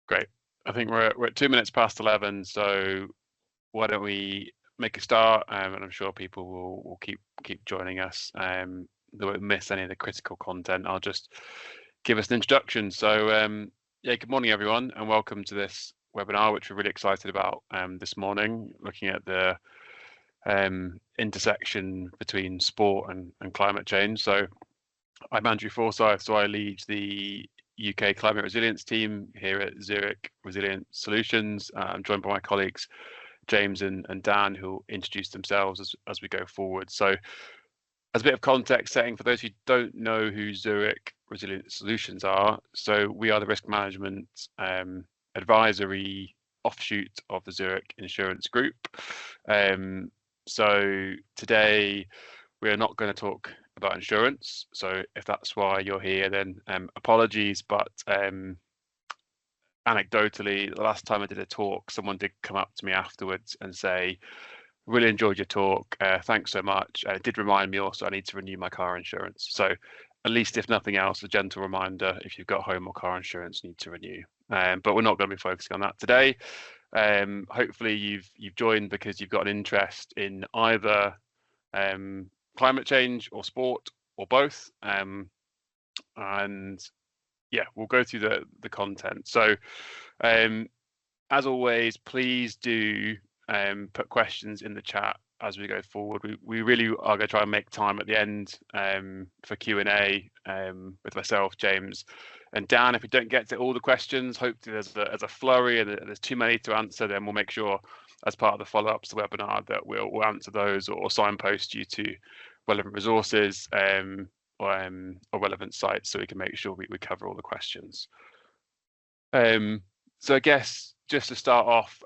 Great. I think we're at 2 minutes past 11, so why don't we make a start? And I'm sure people will keep joining us. They won't miss any of the critical content. I'll just give us an introduction. So yeah, good morning everyone, and welcome to this webinar, which we're really excited about this morning, looking at the intersection between sport and climate change. So I'm Andrew Forsyth, so I lead the UK Climate Resilience team here at Zurich Resilient Solutions. I'm joined by my colleagues James and Dan, who will introduce themselves as we go forward. So as a bit of context setting for those who don't know who Zurich Resilient Solutions are, so we are the risk management advisory offshoot of the Zurich Insurance Group. So today we're not going to talk about insurance. So if that's why you're here, then apologies, but anecdotally, the last time I did a talk, someone did come up to me afterwards and say, really enjoyed your talk. Thanks so much. And it did remind me also I need to renew my car insurance. So at least if nothing else, a gentle reminder, if you've got home or car insurance, you need to renew. But we're not going to be focusing on that today. Hopefully you've joined because you've got an interest in either climate change or sport or both. And yeah, we'll go through the content. So as always, please do put questions in the chat as we go forward. We really are going to try and make time at the end for Q&A with myself, James, and Dan. If we don't get to all the questions, hopefully there's a flurry and there's too many to answer, then we'll make sure as part of the follow-ups to the webinar that we'll answer those or signpost you to relevant resources or relevant sites so we can make sure we cover all the questions. So I guess just to start off,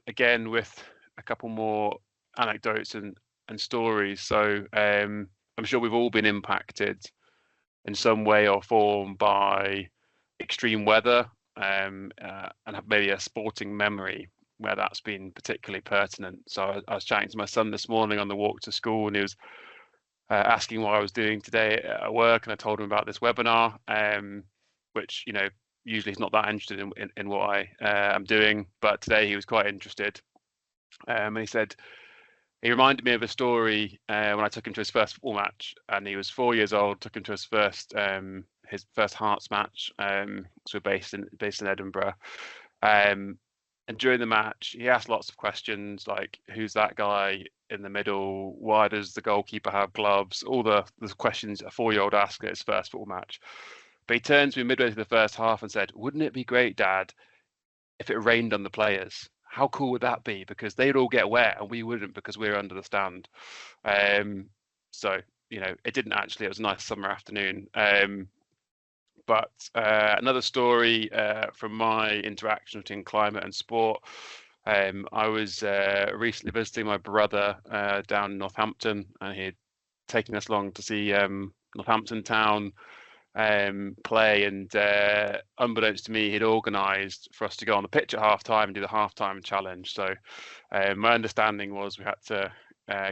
again, with a couple more anecdotes and stories. So I'm sure we've all been impacted in some way or form by extreme weather and have maybe a sporting memory where that's been particularly pertinent. So I was chatting to my son this morning on the walk to school, and he was asking what I was doing today at work, and I told him about this webinar, which, you know, usually he's not that interested in what I am doing, but today he was quite interested. And he reminded me of a story when I took him to his first football match, and he was 4 years old. Took him to his first Hearts match. So we're based in Edinburgh. And during the match, he asked lots of questions like, who's that guy in the middle? Why does the goalkeeper have gloves? All the questions a 4-year-old asks at his first football match. But he turned to me midway through the first half and said, wouldn't it be great, Dad, if it rained on the players? How cool would that be? Because they'd all get wet and we wouldn't because we're under the stand. So, you know, it didn't actually. It was a nice summer afternoon. But another story from my interaction between climate and sport. I was recently visiting my brother down in Northampton, and he had taken us along to see Northampton Town play, and unbeknownst to me, he'd organised for us to go on the pitch at half-time and do the half-time challenge. So my understanding was we had to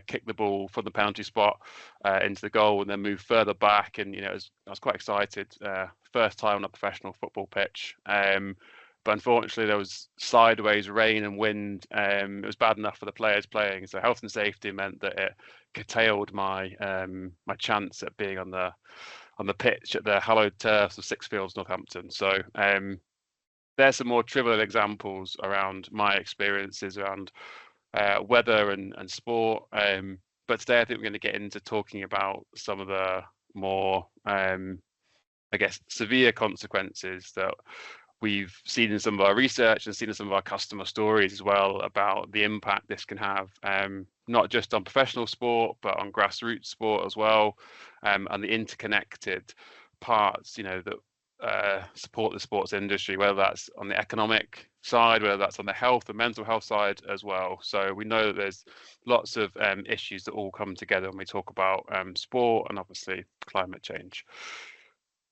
kick the ball from the penalty spot into the goal and then move further back. And, you know, I was quite excited. First time on a professional football pitch. But unfortunately, there was sideways rain and wind. It was bad enough for the players playing. So health and safety meant that it curtailed my my chance at being on the pitch at the hallowed turfs of Sixfields, Northampton. So there's some more trivial examples around my experiences around weather and sport. But today I think we're going to get into talking about some of the more, I guess, severe consequences that we've seen in some of our research and seen in some of our customer stories as well about the impact this can have, not just on professional sport, but on grassroots sport as well, and the interconnected parts, you know, that support the sports industry, whether that's on the economic side, whether that's on the health and mental health side as well. So we know that there's lots of issues that all come together when we talk about sport and obviously climate change.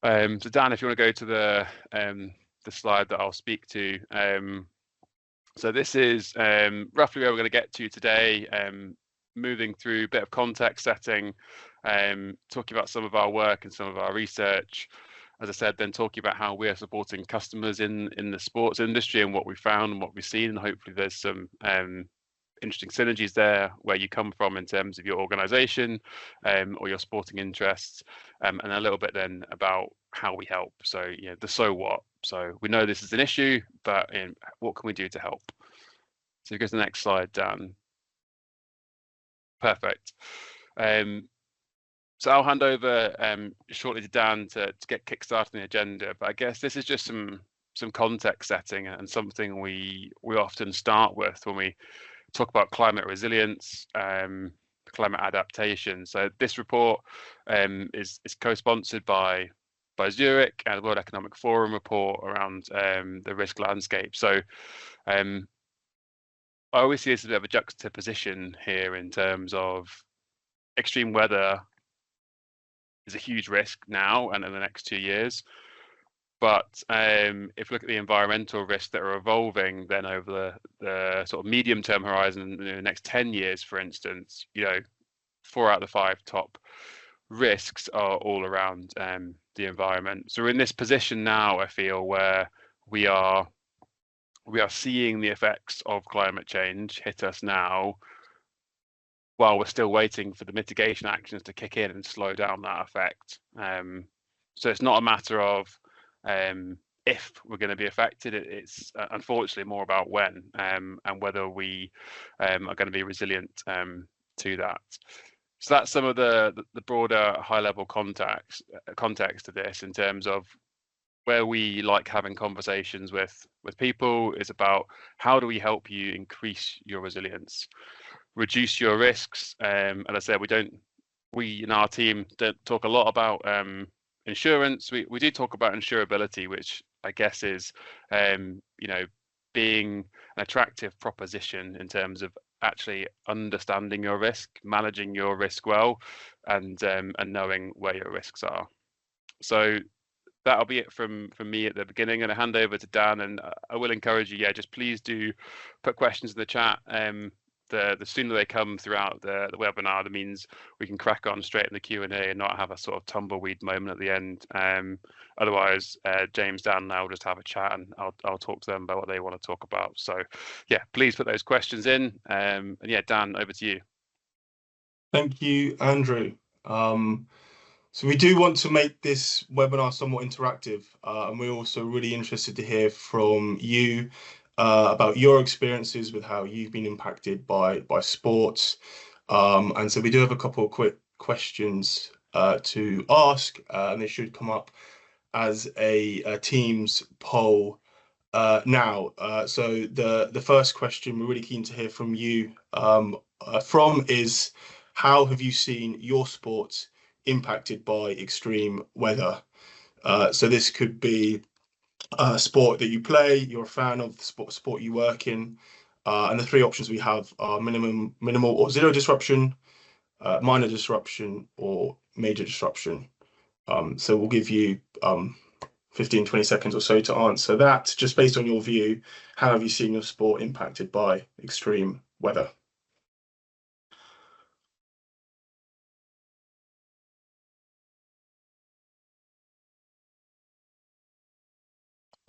So Dan, if you want to go to the slide that I'll speak to. So this is roughly where we're going to get to today, moving through a bit of context setting, talking about some of our work and some of our research, as I said, then talking about how we are supporting customers in the sports industry and what we found and what we've seen, and hopefully there's some interesting synergies there where you come from in terms of your organization or your sporting interests, and a little bit then about how we help. So, the so what. So we know this is an issue, but what can we do to help? So go to the next slide, Dan. Perfect. So I'll hand over shortly to Dan to get kickstarted the agenda. But I guess this is just some context setting and something we often start with when we talk about climate resilience, climate adaptation. So this report is co-sponsored by Zurich and the World Economic Forum report around the risk landscape. So I always see this as a bit of a juxtaposition here in terms of extreme weather is a huge risk now and in the next 2 years. But if we look at the environmental risks that are evolving, then over the sort of medium-term horizon, in the next 10 years, for instance, 4 out of the 5 top risks are all around the environment. So we're in this position now, I feel, where we are seeing the effects of climate change hit us now, while we're still waiting for the mitigation actions to kick in and slow down that effect. So it's not a matter of if we're going to be affected. It's unfortunately more about when and whether we are going to be resilient to that. So that's some of the broader high-level context of this in terms of where we like having conversations with people is about how do we help you increase your resilience, reduce your risks. And I said, we in our team don't talk a lot about insurance. We do talk about insurability, which I guess is being an attractive proposition in terms of actually understanding your risk, managing your risk well, and knowing where your risks are. So that'll be it from me at the beginning, and I hand over to Dan. And I will encourage you, just please do put questions in the chat. The sooner they come throughout the webinar, that means we can crack on straight in the Q&A and not have a sort of tumbleweed moment at the end. Otherwise, James, Dan, and I will just have a chat, and I'll talk to them about what they want to talk about. So, please put those questions in. And Dan, over to you. Thank you, Andrew. So we do want to make this webinar somewhat interactive, and we're also really interested to hear from you about your experiences with how you've been impacted by sports. And so we do have a couple of quick questions to ask, and they should come up as a Teams poll now. So the first question we're really keen to hear from you is, how have you seen your sport impacted by extreme weather? So this could be a sport that you play, you're a fan of the sport you work in, and the 3 options we have are minimal or zero disruption, minor disruption, or major disruption. So we'll give you 15-20 seconds or so to answer that, just based on your view. How have you seen your sport impacted by extreme weather?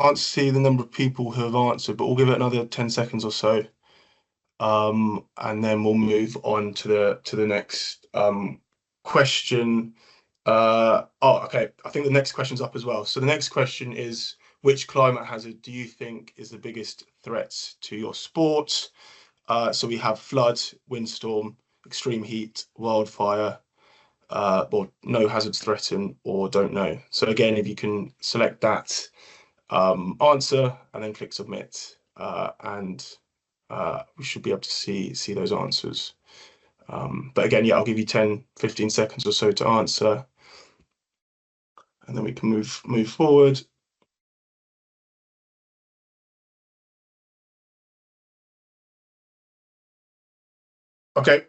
Can't see the number of people who have answered, but we'll give it another 10 seconds or so, and then we'll move on to the next question. Okay, I think the next question's up as well. So the next question is, which climate hazard do you think is the biggest threat to your sport? So we have flood, windstorm, extreme heat, wildfire, or no hazards threatened, or don't know. So again, if you can select that answer and then click submit, and we should be able to see those answers. But again, I'll give you 10-15 seconds or so to answer, and then we can move forward. Okay,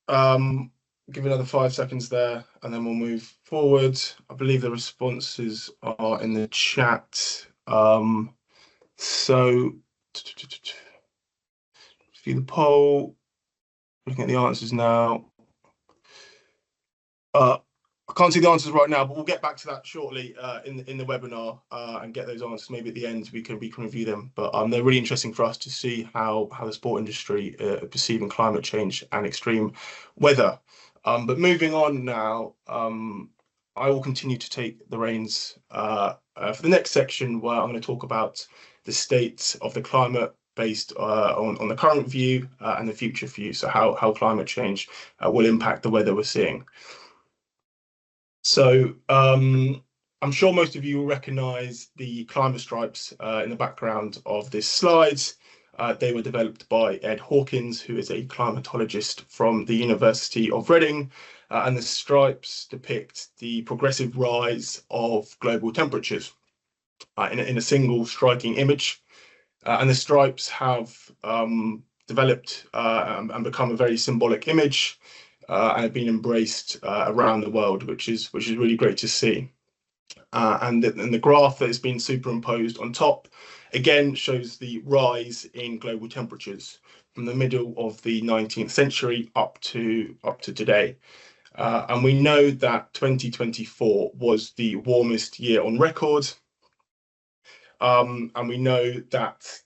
give another 5 seconds there, and then we'll move forward. I believe the responses are in the chat. So view the poll, looking at the answers now. I can't see the answers right now, but we'll get back to that shortly in the webinar and get those answers. Maybe at the end we can review them. But they're really interesting for us to see how the sport industry are perceiving climate change and extreme weather. But moving on now, I will continue to take the reins for the next section, where I'm going to talk about the state of the climate based on the current view and the future view. So how climate change will impact the weather we're seeing. So I'm sure most of you will recognise the climate stripes in the background of this slide. They were developed by Ed Hawkins, who is a climatologist from the University of Reading, and the stripes depict the progressive rise of global temperatures in a single striking image. And the stripes have developed and become a very symbolic image and have been embraced around the world, which is really great to see. And the graph that has been superimposed on top again shows the rise in global temperatures from the middle of the 19th century up to today. And we know that 2024 was the warmest year on record. And we know that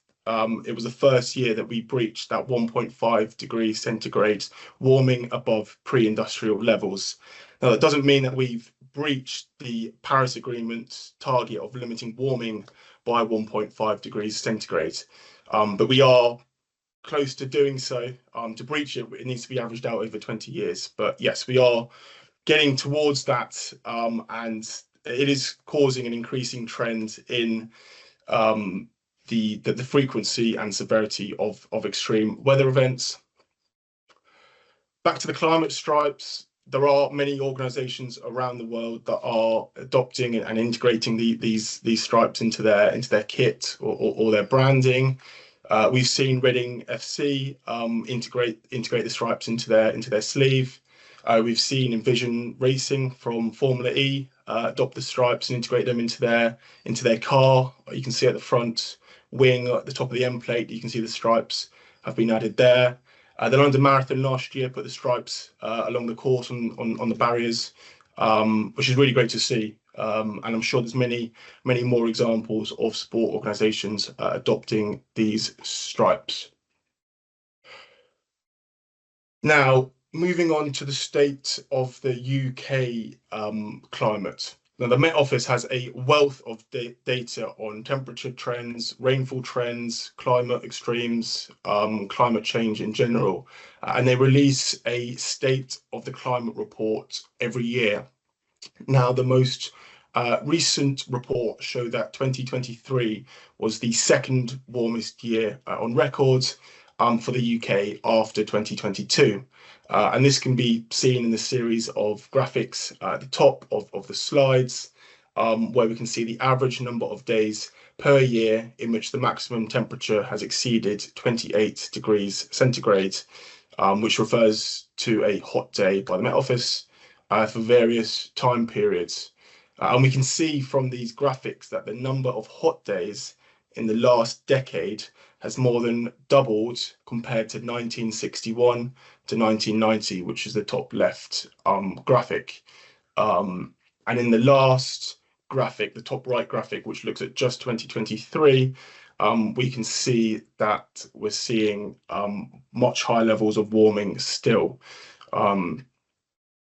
it was the first year that we breached that 1.5 degrees centigrade warming above pre-industrial levels. Now, that doesn't mean that we've breached the Paris Agreement's target of limiting warming by 1.5 degrees centigrade, but we are close to doing so. To breach it, it needs to be averaged out over 20 years. But yes, we are getting towards that, and it is causing an increasing trend in the frequency and severity of extreme weather events. Back to the climate stripes, there are many organisations around the world that are adopting and integrating these stripes into their kit or their branding. We've seen Reading FC integrate the stripes into their sleeve. We've seen Envision Racing from Formula E adopt the stripes and integrate them into their car. You can see at the front wing at the top of the end plate, you can see the stripes have been added there. The London Marathon last year put the stripes along the course on the barriers, which is really great to see. And I'm sure there's many more examples of sport organisations adopting these stripes. Now, moving on to the state of the UK climate. Now, the Met Office has a wealth of data on temperature trends, rainfall trends, climate extremes, climate change in general, and they release a state of the climate report every year. Now, the most recent report showed that 2023 was the second warmest year on record for the UK after 2022. And this can be seen in the series of graphics at the top of the slides, where we can see the average number of days per year in which the maximum temperature has exceeded 28 degrees centigrade, which refers to a hot day by the Met Office for various time periods. And we can see from these graphics that the number of hot days in the last decade has more than doubled compared to 1961 to 1990, which is the top left graphic. And in the last graphic, the top right graphic, which looks at just 2023, we can see that we're seeing much higher levels of warming still.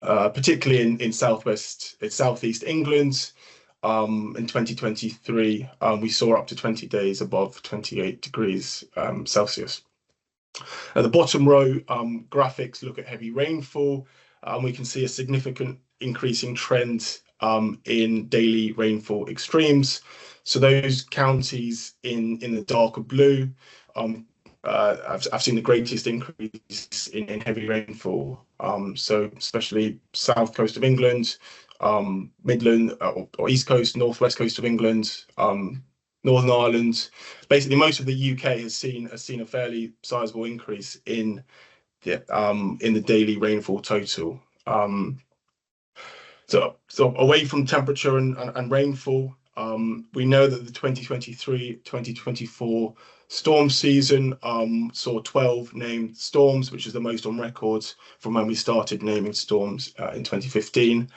Particularly in southeast England, in 2023, we saw up to 20 days above 28 degrees Celsius. At the bottom row graphics look at heavy rainfall, and we can see a significant increasing trend in daily rainfall extremes. So those counties in the darker blue, I've seen the greatest increase in heavy rainfall. So especially south coast of England, Midland or east coast, northwest coast of England, Northern Ireland. Basically, most of the UK has seen a fairly sizable increase in the daily rainfall total. So away from temperature and rainfall, we know that the 2023-2024 storm season saw 12 named storms, which is the most on record from when we started naming storms in 2015.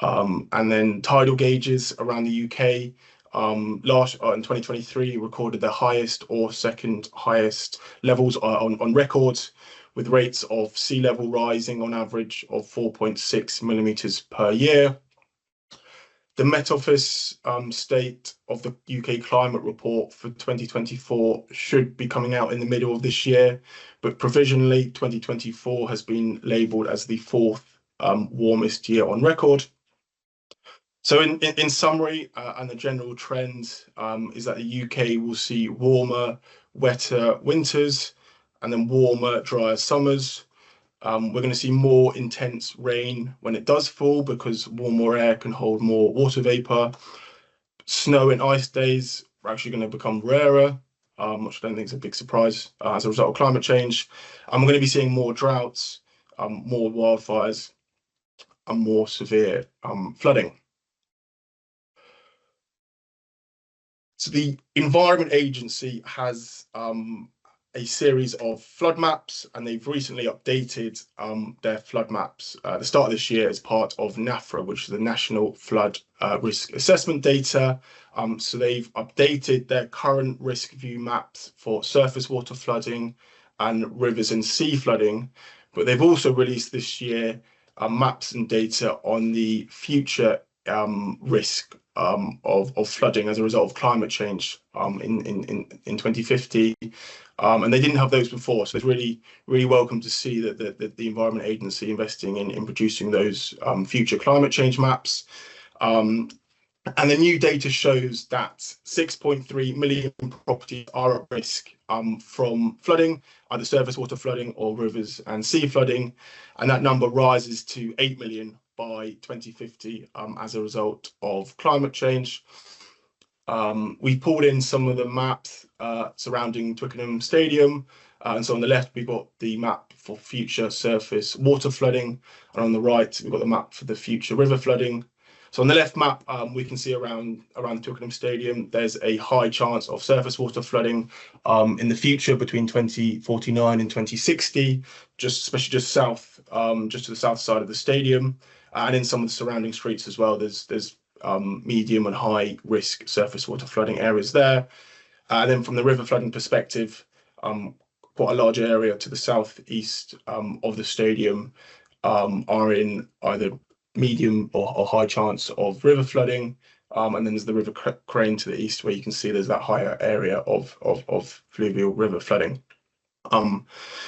And then tidal gauges around the UK last in 2023 recorded their highest or second highest levels on record, with rates of sea level rising on average of 4.6 millimeters per year. The Met Office state of the UK climate report for 2024 should be coming out in the middle of this year, but provisionally 2024 has been labelled as the fourth warmest year on record. So in summary, and the general trend is that the UK will see warmer, wetter winters, and then warmer, drier summers. We're going to see more intense rain when it does fall because warmer air can hold more water vapor. Snow and ice days are actually going to become rarer, which I don't think is a big surprise as a result of climate change. And we're going to be seeing more droughts, more wildfires, and more severe flooding. So the Environment Agency has a series of flood maps, and they've recently updated their flood maps at the start of this year as part of NAFRA, which is the National Flood Risk Assessment Data. So they've updated their current risk view maps for surface water flooding and rivers and sea flooding, but they've also released this year maps and data on the future risk of flooding as a result of climate change in 2050. And they didn't have those before. So it's really welcome to see that the Environment Agency investing in producing those future climate change maps. And the new data shows that 6.3 million properties are at risk from flooding, either surface water flooding or rivers and sea flooding. And that number rises to 8 million by 2050 as a result of climate change. We pulled in some of the maps surrounding Twickenham Stadium. And so on the left, we've got the map for future surface water flooding. And on the right, we've got the map for the future river flooding. So on the left map, we can see around Twickenham Stadium, there's a high chance of surface water flooding in the future between 2049 and 2060, especially just south, just to the south side of the stadium. And in some of the surrounding streets as well, there's medium and high risk surface water flooding areas there. And then from the river flooding perspective, quite a large area to the southeast of the stadium are in either medium or high chance of river flooding. And then there's the River Crane to the east, where you can see there's that higher area of fluvial river flooding.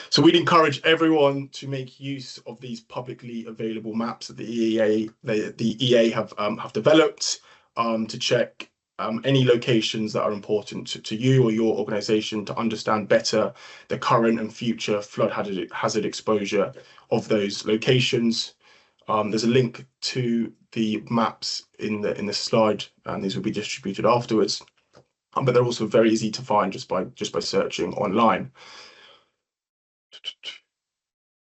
So we'd encourage everyone to make use of these publicly available maps that the EA have developed to check any locations that are important to you or your organisation to understand better the current and future flood hazard exposure of those locations. There's a link to the maps in the slide, and these will be distributed afterwards. But they're also very easy to find just by searching online.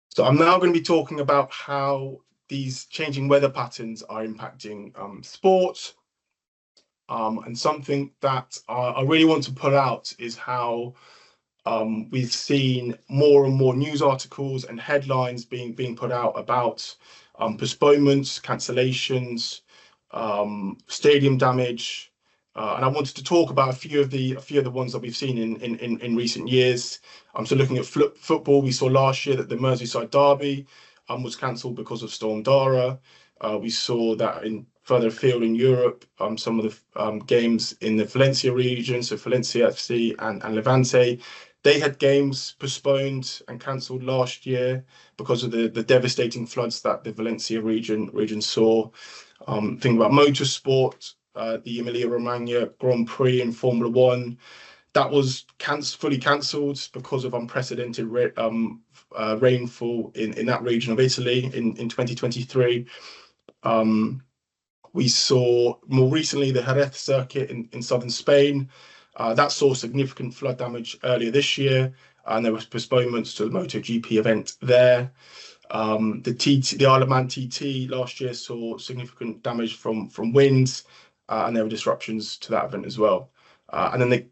So I'm now going to be talking about how these changing weather patterns are impacting sport. And something that I really want to put out is how we've seen more and more news articles and headlines being put out about postponements, cancellations, stadium damage. And I wanted to talk about a few of the ones that we've seen in recent years. So looking at football, we saw last year that the Merseyside derby was cancelled because of Storm Dara. We saw that in further afield in Europe, some of the games in the Valencia region, so Valencia FC and Levante, they had games postponed and cancelled last year because of the devastating floods that the Valencia region saw. Think about motorsport, the Emilia-Romagna Grand Prix in Formula One, that was fully cancelled because of unprecedented rainfall in that region of Italy in 2023. We saw more recently the Jerez circuit in southern Spain. That saw significant flood damage earlier this year, and there was postponements to the MotoGP event there. The Isle of Man TT last year saw significant damage from winds, and there were disruptions to that event as well. And then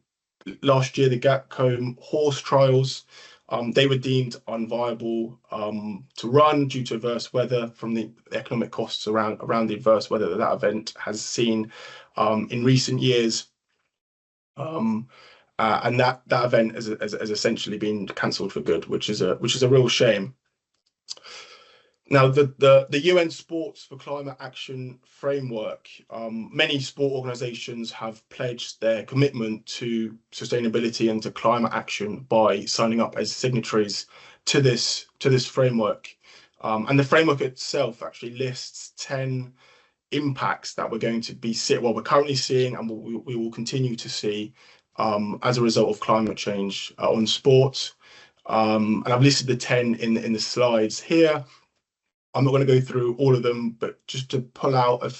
last year, the Gatcombe horse trials They were deemed unviable to run due to adverse weather from the economic costs around the adverse weather that that event has seen in recent years. And that event has essentially been cancelled for good, which is a real shame. Now, the UN Sports for Climate Action framework, many sport organisations have pledged their commitment to sustainability and to climate action by signing up as signatories to this framework. And the framework itself actually lists 10 impacts that we're going to be we're currently seeing and we will continue to see as a result of climate change on sport. And I've listed the 10 in the slides here. I'm not going to go through all of them, but just to pull out a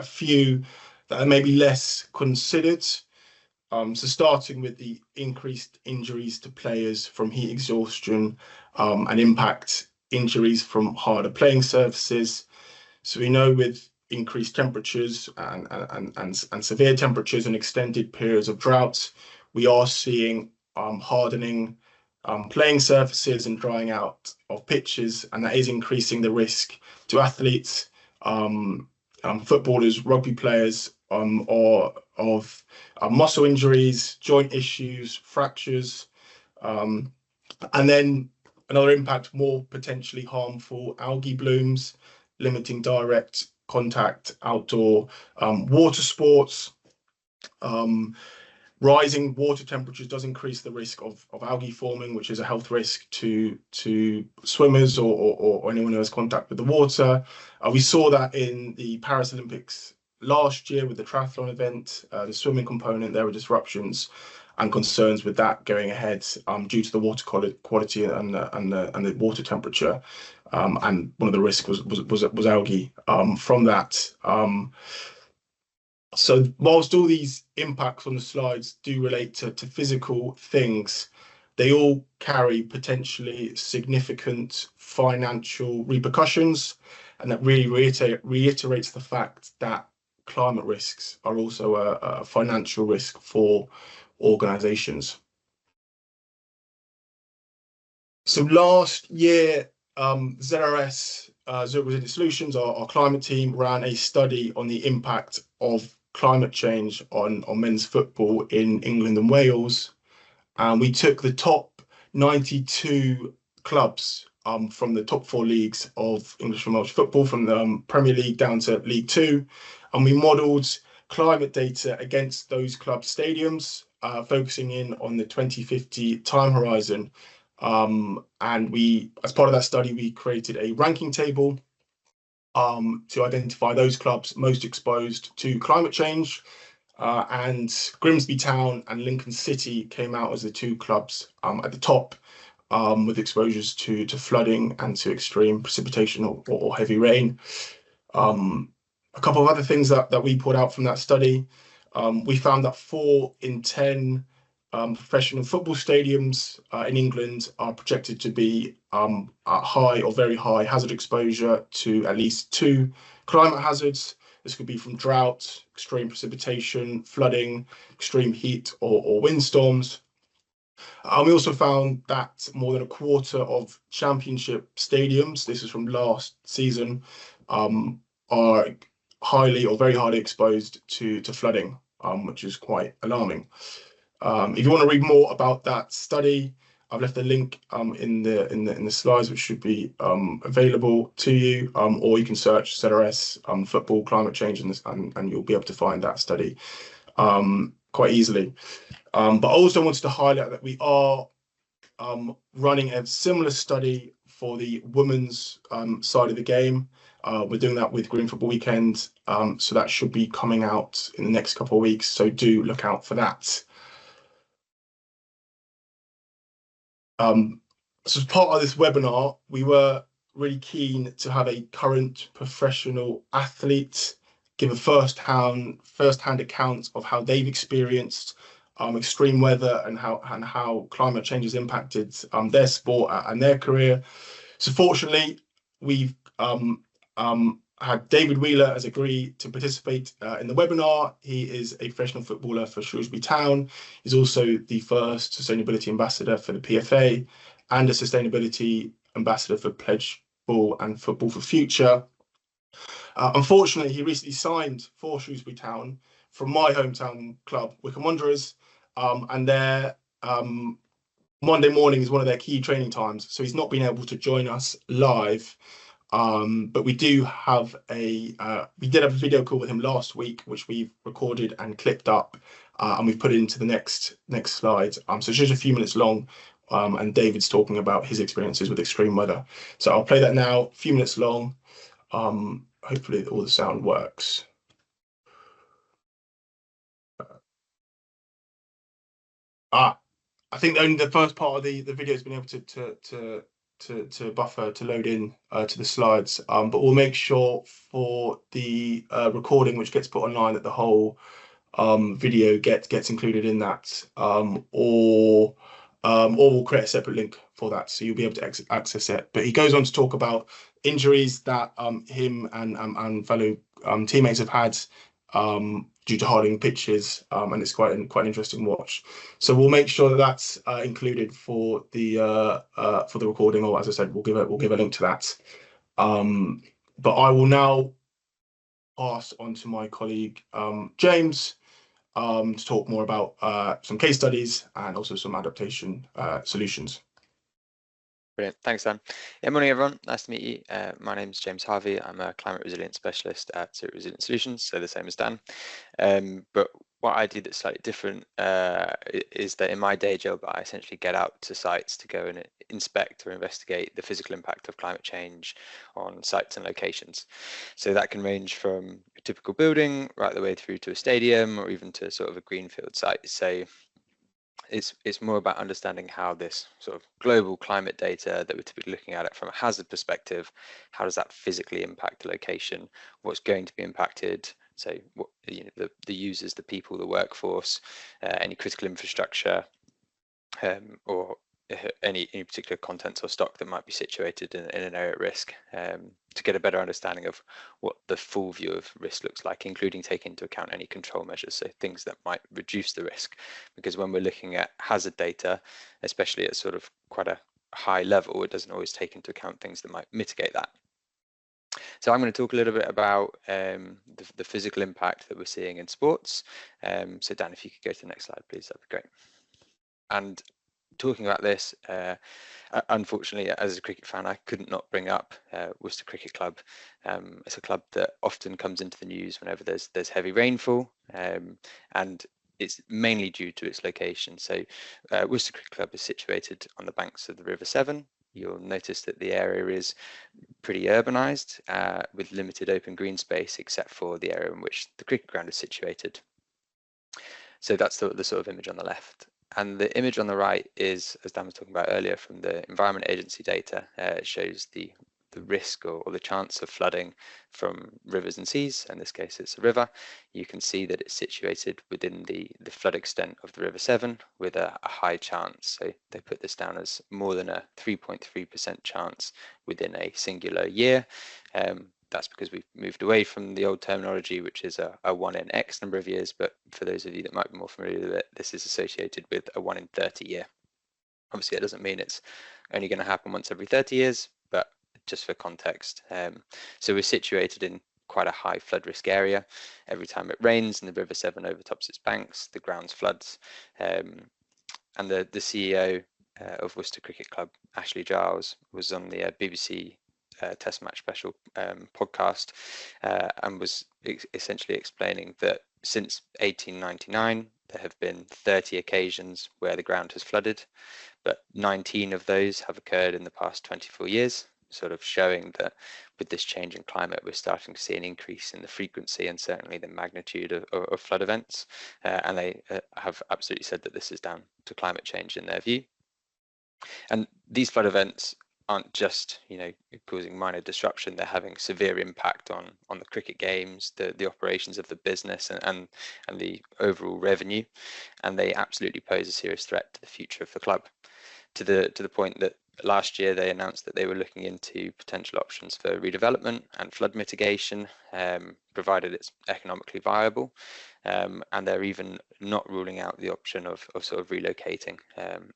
few that are maybe less considered. So starting with the increased injuries to players from heat exhaustion and impact injuries from harder playing surfaces. So we know with increased temperatures and severe temperatures and extended periods of drought, we are seeing hardening playing surfaces and drying out of pitches, and that is increasing the risk to athletes, footballers, rugby players, or of muscle injuries, joint issues, fractures, and then another impact, more potentially harmful, algae blooms, limiting direct contact outdoor water sports. Rising water temperatures does increase the risk of algae forming, which is a health risk to swimmers or anyone who has contact with the water. We saw that in the Paris Olympics last year with the triathlon event, the swimming component. There were disruptions and concerns with that going ahead due to the water quality and the water temperature. And one of the risks was algae from that. So whilst all these impacts on the slides do relate to physical things, they all carry potentially significant financial repercussions, and that really reiterates the fact that climate risks are also a financial risk for organisations. So last year, ZRS, Zurich Resilient Solutions, our climate team, ran a study on the impact of climate change on men's football in England and Wales. And we took the top 92 clubs from the top 4 leagues of English and Welsh football, from the Premier League down to League Two, and we modelled climate data against those club stadiums, focusing in on the 2050 time horizon. And we, as part of that study, we created a ranking table to identify those clubs most exposed to climate change. And Grimsby Town and Lincoln City came out as the 2 clubs at the top, with exposures to flooding and to extreme precipitation or heavy rain. A couple of other things that we pulled out from that study. We found that 4 in 10 professional football stadiums in England are projected to be at high or very high hazard exposure to at least 2 climate hazards. This could be from drought, extreme precipitation, flooding, extreme heat, or windstorms. We also found that more than a quarter of championship stadiums, this is from last season, are highly or very highly exposed to flooding, which is quite alarming. If you want to read more about that study, I've left a link in the slides, which should be available to you, or you can search ZRS football climate change and you'll be able to find that study quite easily. But I also wanted to highlight that we are running a similar study for the women's side of the game. We're doing that with Green Football Weekend, so that should be coming out in the next couple of weeks, so do look out for that. So as part of this webinar, we were really keen to have a current professional athlete give a first-hand account of how they've experienced extreme weather and how climate change has impacted their sport and their career. So fortunately, we've had David Wheeler has agreed to participate in the webinar. He is a professional footballer for Shrewsbury Town. He's also the first sustainability ambassador for the PFA, and a sustainability ambassador for Pledge Ball and Football for Future. Unfortunately, he recently signed for Shrewsbury Town from my hometown club, Wycombe Wanderers, and their Monday morning is one of their key training times, so he's not been able to join us live. But we do have we did have a video call with him last week, which we've recorded and clipped up, and we've put it into the next slide. So it's just a few minutes long, and David's talking about his experiences with extreme weather. So I'll play that now, a few minutes long. Hopefully all the sound works. I think only the first part of the video has been able to buffer to load in to the slides, but we'll make sure for the recording which gets put online that the whole video gets included in that, or we'll create a separate link for that so you'll be able to access it. But he goes on to talk about injuries that him and fellow teammates have had due to hardening pitches, and it's quite an interesting watch. So we'll make sure that that's included for the recording, or as I said, we'll give a link to that. But I will now pass on to my colleague James to talk more about some case studies and also some adaptation solutions. Brilliant. Thanks, Dan. Yeah, morning, everyone. Nice to meet you. My name is James Harvey. I'm a climate resilience specialist at Zurich Resilient Solutions, so the same as Dan. But what I do that's slightly different is that in my day job, I essentially get out to sites to go and inspect or investigate the physical impact of climate change on sites and locations. So that can range from a typical building right the way through to a stadium or even to sort of a greenfield site. So it's more about understanding how this sort of global climate data that we're typically looking at it from a hazard perspective, how does that physically impact the location, what's going to be impacted, so what, the users, the people, the workforce, any critical infrastructure, or any particular contents or stock that might be situated in an area at risk, to get a better understanding of what the full view of risk looks like, including taking into account any control measures, so things that might reduce the risk. Because when we're looking at hazard data, especially at sort of quite a high level, it doesn't always take into account things that might mitigate that. So I'm going to talk a little bit about the physical impact that we're seeing in sports. So Dan, if you could go to the next slide, please, that'd be great. And talking about this, unfortunately, as a cricket fan, I couldn't not bring up Worcester Cricket Club. It's a club that often comes into the news whenever there's heavy rainfall, and it's mainly due to its location. So Worcester Cricket Club is situated on the banks of the River Severn. You'll notice that the area is pretty urbanised, with limited open green space except for the area in which the cricket ground is situated. So that's the sort of image on the left. And the image on the right is, as Dan was talking about earlier, from the Environment Agency data. It shows the risk or the chance of flooding from rivers and seas. In this case, it's a river. You can see that it's situated within the flood extent of the River Severn with a high chance. So they put this down as more than a 3.3% chance within a singular year. That's because we've moved away from the old terminology, which is a 1 in X number of years. But for those of you that might be more familiar with it, this is associated with a 1 in 30 year. Obviously, it doesn't mean it's only going to happen once every 30 years, but just for context. So we're situated in quite a high flood risk area. Every time it rains and the River Severn overtops its banks, the ground floods. And the CEO of Worcester Cricket Club, Ashley Giles, was on the BBC Test Match Special podcast, and was essentially explaining that since 1899 there have been 30 occasions where the ground has flooded, but 19 of those have occurred in the past 24 years, sort of showing that with this change in climate we're starting to see an increase in the frequency and certainly the magnitude of flood events, and they have absolutely said that this is down to climate change in their view. And these flood events aren't just, causing minor disruption, they're having severe impact on the cricket games, the operations of the business and the overall revenue, and they absolutely pose a serious threat to the future of the club, to the point that last year they announced that they were looking into potential options for redevelopment and flood mitigation, provided it's economically viable, and they're even not ruling out the option of sort of relocating.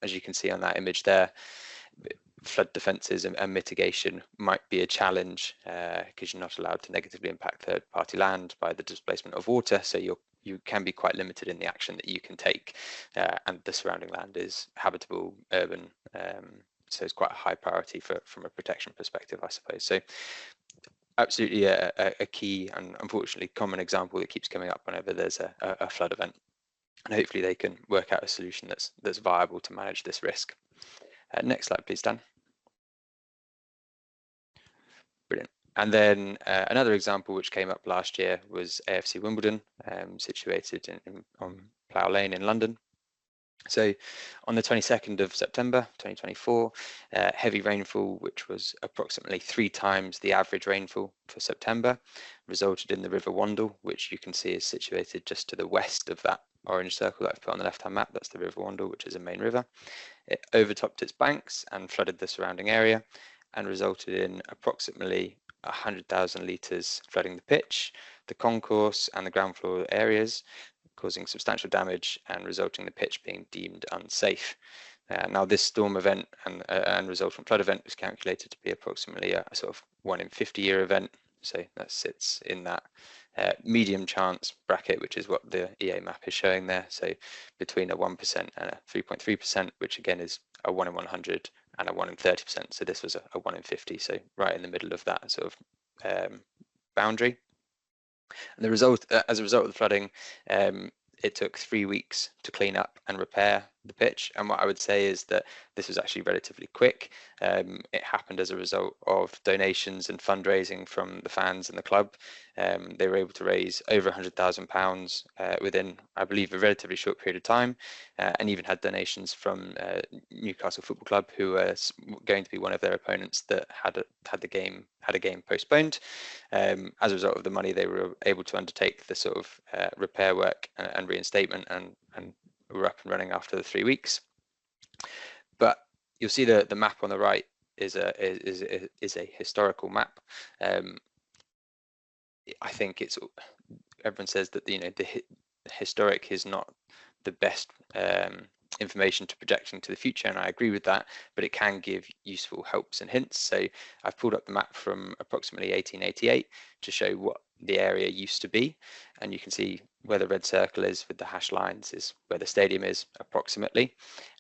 As you can see on that image there, flood defences and mitigation might be a challenge because you're not allowed to negatively impact third-party land by the displacement of water. So you can be quite limited in the action that you can take, and the surrounding land is habitable, urban, so it's quite a high priority from a protection perspective, I suppose. So absolutely a key and unfortunately common example that keeps coming up whenever there's a flood event, and hopefully they can work out a solution that's viable to manage this risk. Next slide, please, Dan. Brilliant. And then another example which came up last year was AFC Wimbledon, situated on Plough Lane in London. So on the 22nd of September 2024, heavy rainfall, which was approximately 3 times the average rainfall for September, resulted in the River Wandle, which you can see is situated just to the west of that orange circle that I've put on the left-hand map. That's the River Wandle, which is a main river. It overtopped its banks and flooded the surrounding area and resulted in approximately 100,000 litres flooding the pitch, the concourse and the ground floor areas, causing substantial damage and resulting in the pitch being deemed unsafe. Now, this storm event and resultant flood event was calculated to be approximately a sort of 1 in 50 year event. So that sits in that medium chance bracket, which is what the EA map is showing there. So between a 1% and a 3.3%, which again is a 1 in 100 and a 1 in 30%. So this was a 1 in 50, so right in the middle of that sort of boundary. And as a result of the flooding, it took 3 weeks to clean up and repair the pitch. And what I would say is that this was actually relatively quick. It happened as a result of donations and fundraising from the fans and the club. They were able to raise over £100,000 within, I believe, a relatively short period of time, and even had donations from Newcastle Football Club, who were going to be one of their opponents that had a game postponed. As a result of the money, they were able to undertake the sort of repair work and reinstatement, and were up and running after the 3 weeks. But you'll see the map on the right is a historical map. I think everyone says that the historic is not the best information to project into the future, and I agree with that, but it can give useful helps and hints. So I've pulled up the map from approximately 1888 to show what the area used to be, and you can see where the red circle is with the hash lines is where the stadium is approximately,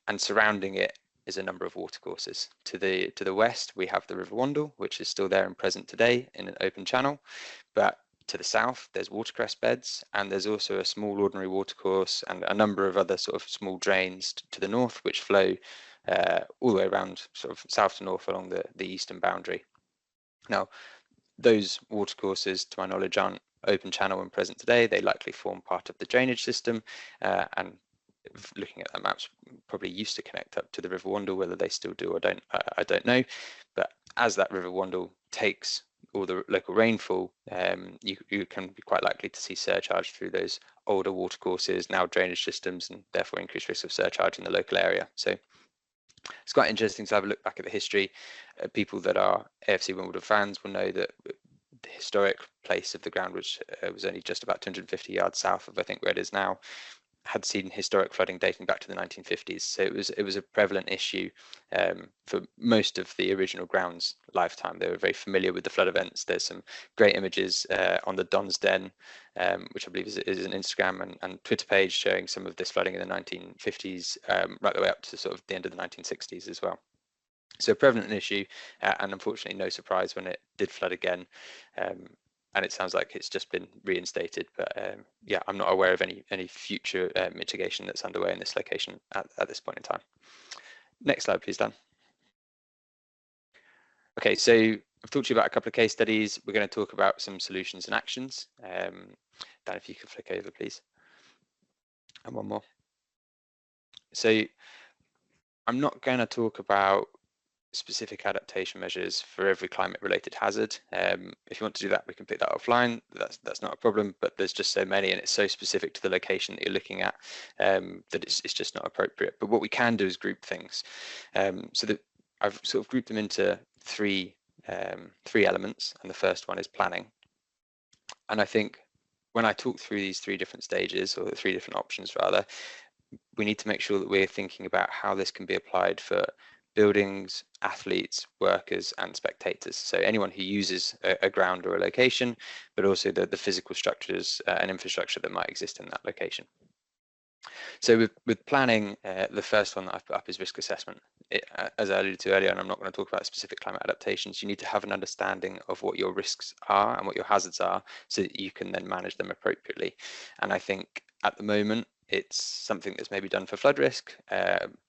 and surrounding it is a number of watercourses. To the west we have the River Wandle, which is still there and present today in an open channel, but to the south there's watercress beds, and there's also a small ordinary watercourse and a number of other sort of small drains to the north which flow all the way around sort of south to north along the eastern boundary. Now, those watercourses, to my knowledge, aren't open channel and present today. They likely form part of the drainage system, and looking at the maps, probably used to connect up to the River Wandle. Whether they still do or don't, I don't know. But as that River Wandle takes all the local rainfall, you can be quite likely to see surcharge through those older watercourses, now drainage systems, and therefore increased risk of surcharge in the local area. So it's quite interesting to have a look back at the history. People that are AFC Wimbledon fans will know that the historic place of the ground, which was only just about 250 yards south of, I think, where it is now, had seen historic flooding dating back to the 1950s. So it was a prevalent issue for most of the original ground's lifetime. They were very familiar with the flood events. There's some great images on the Don's Den, which I believe is an Instagram and Twitter page showing some of this flooding in the 1950s, right the way up to sort of the end of the 1960s as well. So a prevalent issue, and unfortunately no surprise when it did flood again. And it sounds like it's just been reinstated, but yeah, I'm not aware of any future mitigation that's underway in this location at this point in time. Next slide, please, Dan. Okay, so I've talked to you about a couple of case studies. We're going to talk about some solutions and actions. Dan, if you could flick over, please. And one more. So I'm not going to talk about specific adaptation measures for every climate-related hazard. If you want to do that, we can pick that offline. That's not a problem, but there's just so many, and it's so specific to the location that you're looking at that it's just not appropriate. But what we can do is group things. So that I've sort of grouped them into three elements, and the first one is planning. And I think when I talk through these 3 different stages, or the 3 different options rather, we need to make sure that we're thinking about how this can be applied for buildings, athletes, workers, and spectators. So anyone who uses a ground or a location, but also the physical structures and infrastructure that might exist in that location. So with planning, the first one that I've put up is risk assessment. As I alluded to earlier, and I'm not going to talk about specific climate adaptations, you need to have an understanding of what your risks are and what your hazards are so that you can then manage them appropriately. And I think at the moment, it's something that's maybe done for flood risk,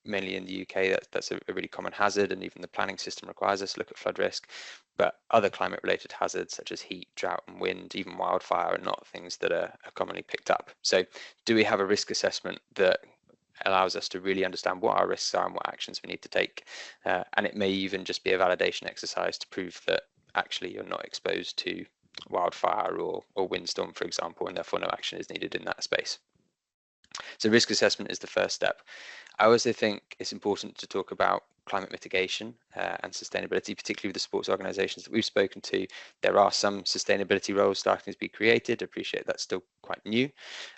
mainly in the UK. That's a really common hazard, and even the planning system requires us to look at flood risk. But other climate-related hazards such as heat, drought, and wind, even wildfire, are not things that are commonly picked up. So, do we have a risk assessment that allows us to really understand what our risks are and what actions we need to take? And it may even just be a validation exercise to prove that actually you're not exposed to wildfire or windstorm, for example, and therefore no action is needed in that space. So risk assessment is the first step. I also think it's important to talk about climate mitigation and sustainability, particularly with the sports organisations that we've spoken to. There are some sustainability roles starting to be created. I appreciate that's still quite new,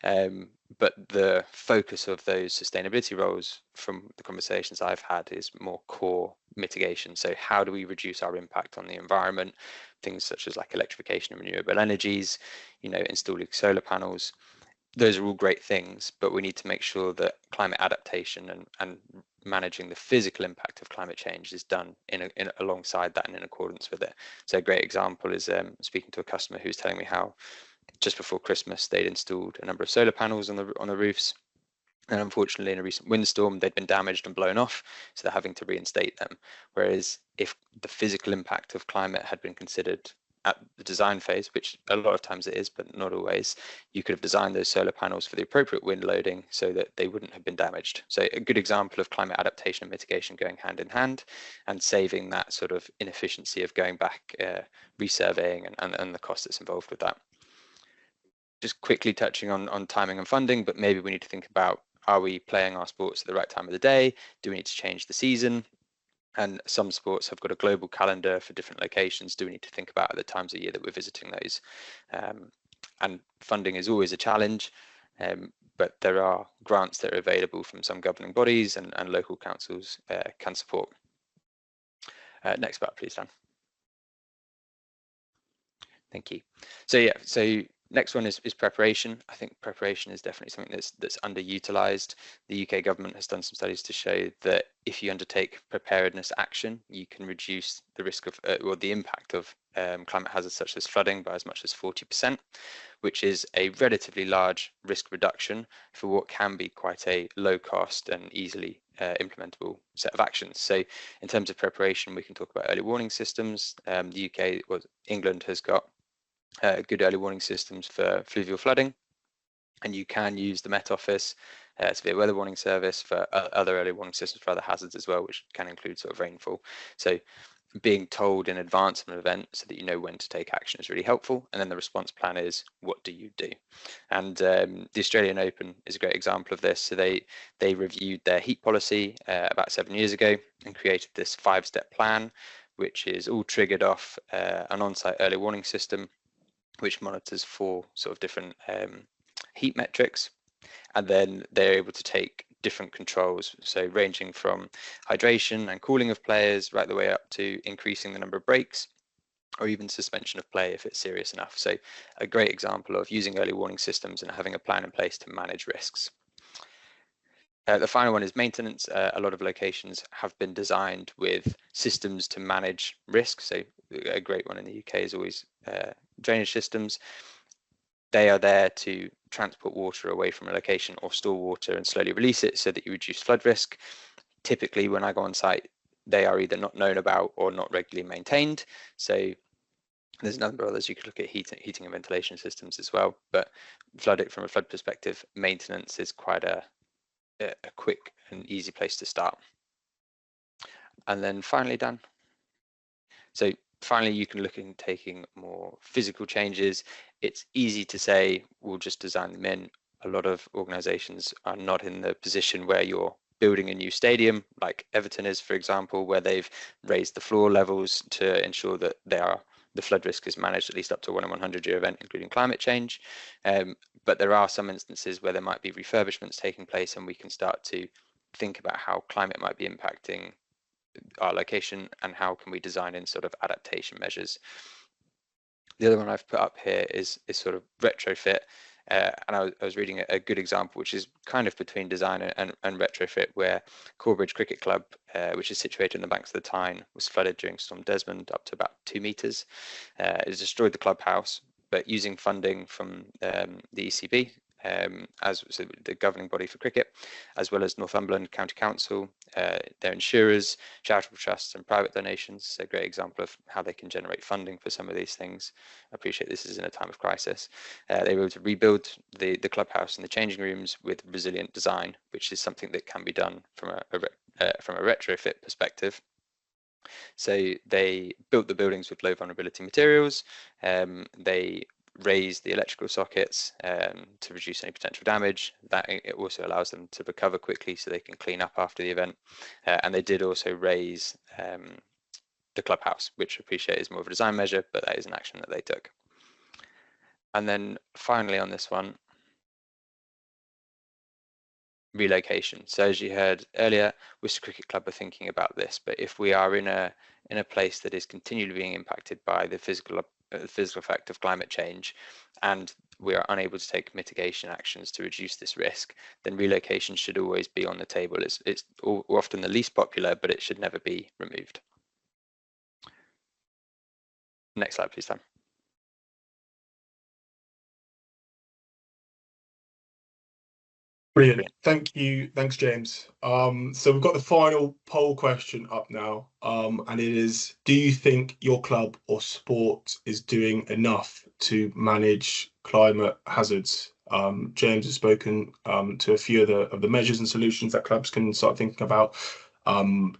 but the focus of those sustainability roles from the conversations I've had is more core mitigation. So how do we reduce our impact on the environment? Things such as like electrification and renewable energies, installing solar panels. Those are all great things, but we need to make sure that climate adaptation and managing the physical impact of climate change is done alongside that and in accordance with it. So a great example is speaking to a customer who's telling me how just before Christmas they'd installed a number of solar panels on the roofs, and unfortunately in a recent windstorm they'd been damaged and blown off, so they're having to reinstate them. Whereas if the physical impact of climate had been considered at the design phase, which a lot of times it is, but not always, you could have designed those solar panels for the appropriate wind loading so that they wouldn't have been damaged. So a good example of climate adaptation and mitigation going hand in hand and saving that sort of inefficiency of going back, resurveying and the cost that's involved with that. Just quickly touching on timing and funding, but maybe we need to think about, are we playing our sports at the right time of the day? Do we need to change the season? And some sports have got a global calendar for different locations. Do we need to think about at the times of year that we're visiting those? And funding is always a challenge, but there are grants that are available from some governing bodies and local councils can support. Next part, please, Dan. Thank you. So next one is preparation. I think preparation is definitely something that's underutilized. The UK government has done some studies to show that if you undertake preparedness action, you can reduce the risk of or the impact of climate hazards such as flooding by as much as 40%, which is a relatively large risk reduction for what can be quite a low cost and easily implementable set of actions. So in terms of preparation, we can talk about early warning systems. The UK, England has got good early warning systems for fluvial flooding, and you can use the Met Office severe weather warning service for other early warning systems for other hazards as well, which can include sort of rainfall. So being told in advance of an event so that you know when to take action is really helpful. And then the response plan is, what do you do? And the Australian Open is a great example of this. So they reviewed their heat policy about 7 years ago and created this 5-step plan, which is all triggered off an on-site early warning system, which monitors 4 sort of different heat metrics, and then they're able to take different controls, so ranging from hydration and cooling of players right the way up to increasing the number of breaks or even suspension of play if it's serious enough. So a great example of using early warning systems and having a plan in place to manage risks. The final one is maintenance. A lot of locations have been designed with systems to manage risk. So a great one in the UK is always drainage systems. They are there to transport water away from a location or store water and slowly release it so that you reduce flood risk. Typically, when I go on site, they are either not known about or not regularly maintained. So there's a number of others. You could look at heating and ventilation systems as well. But from a flood perspective, maintenance is quite a quick and easy place to start. And then finally, Dan. So finally, you can look in taking more physical changes. It's easy to say, we'll just design them in. A lot of organizations are not in the position where you're building a new stadium, like Everton is, for example, where they've raised the floor levels to ensure that the flood risk is managed at least up to a 1 in 100 year event, including climate change. But there are some instances where there might be refurbishments taking place, and we can start to think about how climate might be impacting our location, and how can we design in sort of adaptation measures. The other one I've put up here is sort of retrofit. And I was reading a good example, which is kind of between design and retrofit, where Corbridge Cricket Club, which is situated on the banks of the Tyne, was flooded during Storm Desmond up to about 2 meters. It has destroyed the clubhouse, but using funding from the ECB, as so the governing body for cricket, as well as Northumberland County Council, their insurers, charitable trusts and private donations. A great example of how they can generate funding for some of these things. I appreciate this is in a time of crisis. They were able to rebuild the clubhouse and the changing rooms with resilient design, which is something that can be done from a retrofit perspective. So they built the buildings with low vulnerability materials. They raise the electrical sockets to reduce any potential damage. That it also allows them to recover quickly so they can clean up after the event. And they did also raise the clubhouse, which I appreciate is more of a design measure, but that is an action that they took. And then finally on this one, relocation. So as you heard earlier, Worcester Cricket Club are thinking about this, but if we are in a place that is continually being impacted by the physical effect of climate change, and we are unable to take mitigation actions to reduce this risk, then relocation should always be on the table. It's often the least popular, but it should never be removed. Next slide, please, Dan. Brilliant. Thank you. Thanks, James. So we've got the final poll question up now, and it is: do you think your club or sport is doing enough to manage climate hazards? James has spoken to a few of the measures and solutions that clubs can start thinking about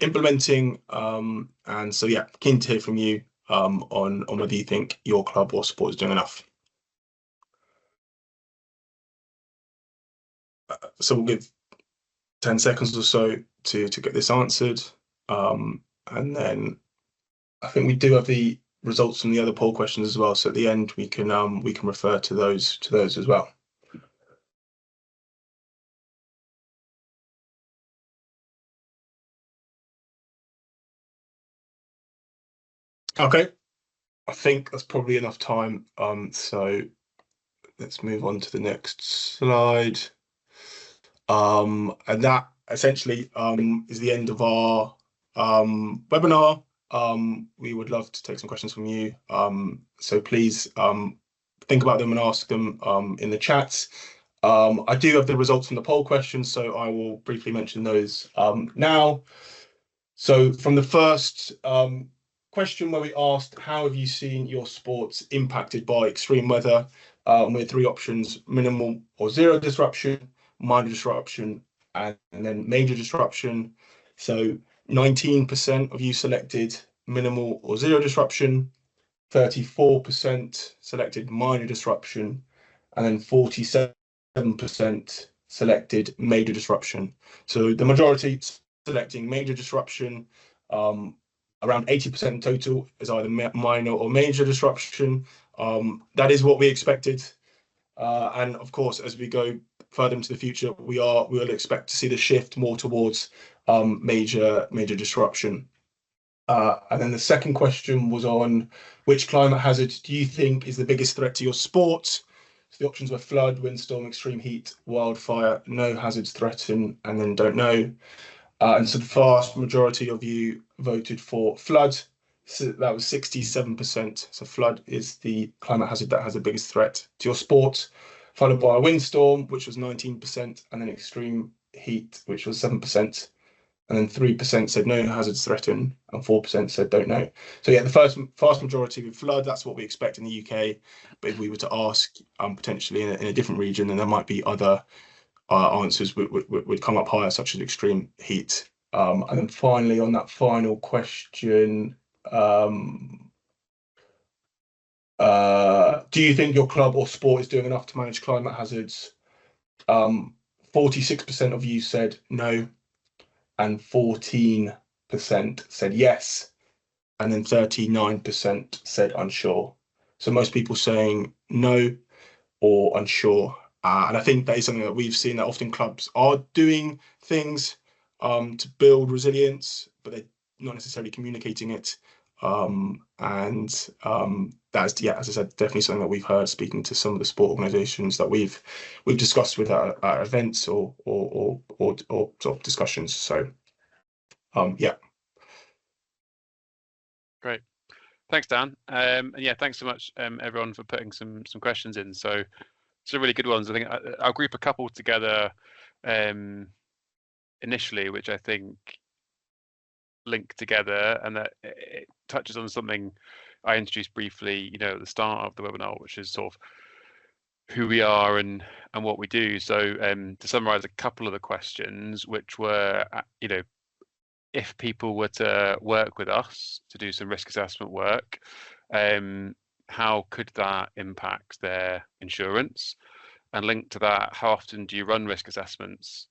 implementing. And so, yeah, keen to hear from you on whether you think your club or sport is doing enough. So we'll give 10 seconds or so to get this answered, and then I think we do have the results from the other poll questions as well. So at the end we can refer to those as well. Okay, I think that's probably enough time. So let's move on to the next slide. And that essentially is the end of our webinar. We would love to take some questions from you. So please think about them and ask them in the chats. I do have the results from the poll questions, so I will briefly mention those now. So from the first question where we asked, how have you seen your sports impacted by extreme weather? We had 3 options: minimal or zero disruption, minor disruption, and then major disruption. So 19% of you selected minimal or zero disruption, 34% selected minor disruption, and then 47% selected major disruption. So the majority selecting major disruption. Around 80% in total is either minor or major disruption. That is what we expected. And of course, as we go further into the future, we will expect to see the shift more towards major disruption. And then the second question was on which climate hazard do you think is the biggest threat to your sport? So the options were flood, windstorm, extreme heat, wildfire, no hazards threatened, and then don't know. And so the vast majority of you voted for flood. So that was 67%. So flood is the climate hazard that has the biggest threat to your sport, followed by a windstorm, which was 19%, and then extreme heat, which was 7%. And then 3% said no hazards threatened, and 4% said don't know. So yeah, the vast majority with flood, that's what we expect in the UK. But if we were to ask potentially in a different region, then there might be other answers would come up higher, such as extreme heat. And then finally, on that final question, do you think your club or sport is doing enough to manage climate hazards? 46% of you said no, and 14% said yes, and then 39% said unsure. So most people saying no or unsure. And I think that is something that we've seen, that often clubs are doing things to build resilience, but they not necessarily communicating it. That's, yeah, as I said, definitely something that we've heard speaking to some of the sport organisations that we've discussed with our events or sort of discussions. So yeah. Great. Thanks, Dan. And yeah, thanks so much, everyone, for putting some questions in. So some really good ones. I think I'll group a couple together initially, which I think link together, and that it touches on something I introduced briefly, at the start of the webinar, which is sort of who we are and what we do. So to summarize a couple of the questions, which were, if people were to work with us to do some risk assessment work, how could that impact their insurance? And linked to that, how often do you run risk assessments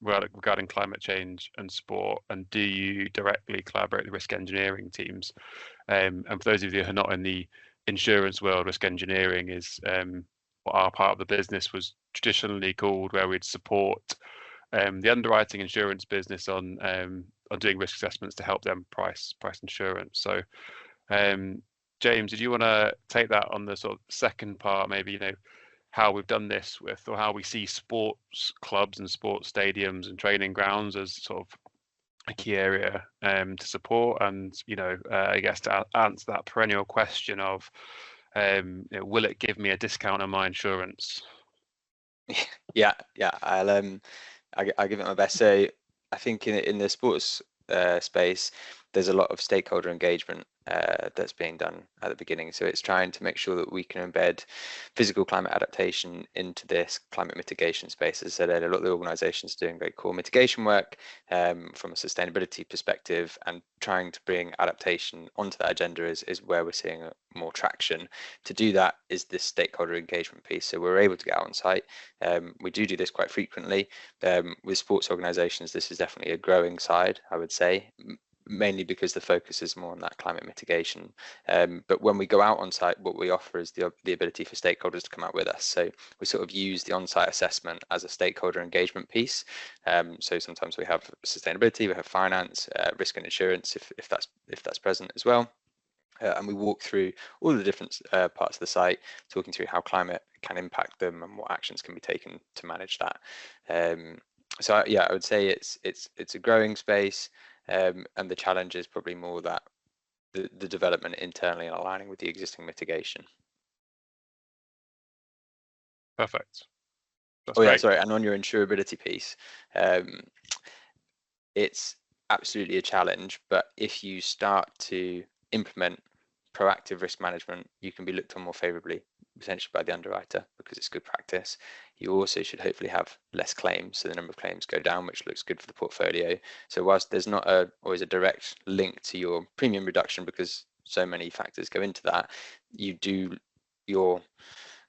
regarding climate change and sport? And do you directly collaborate with risk engineering teams? And for those of you who are not in the insurance world, risk engineering is what our part of the business was traditionally called, where we'd support the underwriting insurance business on doing risk assessments to help them price insurance. So, James, did you want to take that on the sort of second part, maybe, how we've done this with, or how we see sports clubs and sports stadiums and training grounds as sort of a key area to support, and I guess to answer that perennial question of will it give me a discount on my insurance? Yeah, I'll give it my best. So I think in the sports space, there's a lot of stakeholder engagement that's being done at the beginning. So it's trying to make sure that we can embed physical climate adaptation into this climate mitigation space. As I said, a lot of the organisations are doing very cool mitigation work from a sustainability perspective, and trying to bring adaptation onto that agenda is where we're seeing more traction. To do that is this stakeholder engagement piece. So we're able to get out on site. We do this quite frequently. With sports organisations, this is definitely a growing side, I would say, mainly because the focus is more on that climate mitigation. But when we go out on site, what we offer is the ability for stakeholders to come out with us. So we sort of use the on-site assessment as a stakeholder engagement piece. So sometimes we have sustainability, we have finance, risk and insurance, if that's present as well. And we walk through all the different parts of the site, talking through how climate can impact them and what actions can be taken to manage that. So yeah, I would say it's a growing space, and the challenge is probably more that the development internally and aligning with the existing mitigation. Perfect. That's great. Yeah, sorry. And on your insurability piece, it's absolutely a challenge. But if you start to implement proactive risk management, you can be looked on more favorably, potentially by the underwriter, because it's good practice. You also should hopefully have less claims, so the number of claims go down, which looks good for the portfolio. So whilst there's not always a direct link to your premium reduction, because so many factors go into that, you do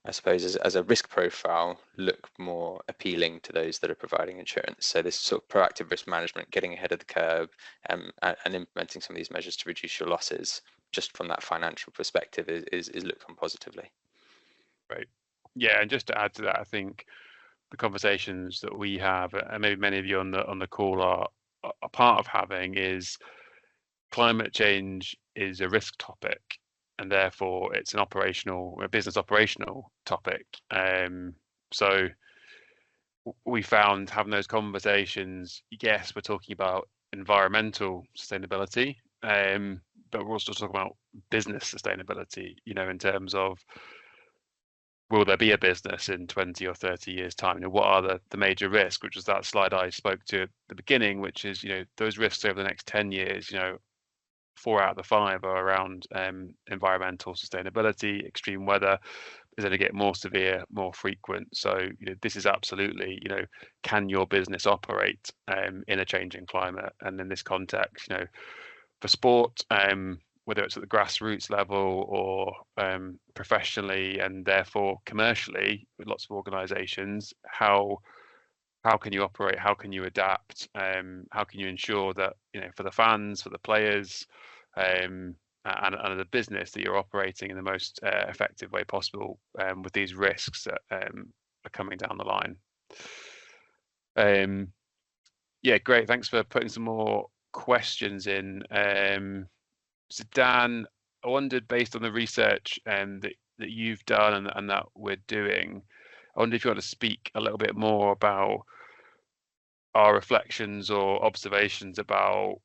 I suppose, as a risk profile, look more appealing to those that are providing insurance. So this sort of proactive risk management, getting ahead of the curve, and implementing some of these measures to reduce your losses, just from that financial perspective, is looked on positively. Right. Yeah, and just to add to that, I think the conversations that we have, and maybe many of you on the call are part of having, is climate change is a risk topic, and therefore it's a business operational topic. So we found having those conversations, yes, we're talking about environmental sustainability, but we're also talking about business sustainability, in terms of, will there be a business in 20 or 30 years time? What are the major risks, which was that slide I spoke to at the beginning, which is, those risks over the next 10 years, 4 out of the 5 are around environmental sustainability. Extreme weather is going to get more severe, more frequent. So, this is absolutely, can your business operate in a changing climate? And in this context, for sport, whether it's at the grassroots level or professionally, and therefore commercially with lots of organizations, how can you operate? How can you adapt? How can you ensure that, for the fans, for the players, and the business, that you're operating in the most effective way possible with these risks that are coming down the line? Yeah, great. Thanks for putting some more questions in. So Dan, I wondered, based on the research that you've done and that we're doing, I wonder if you want to speak a little bit more about our reflections or observations about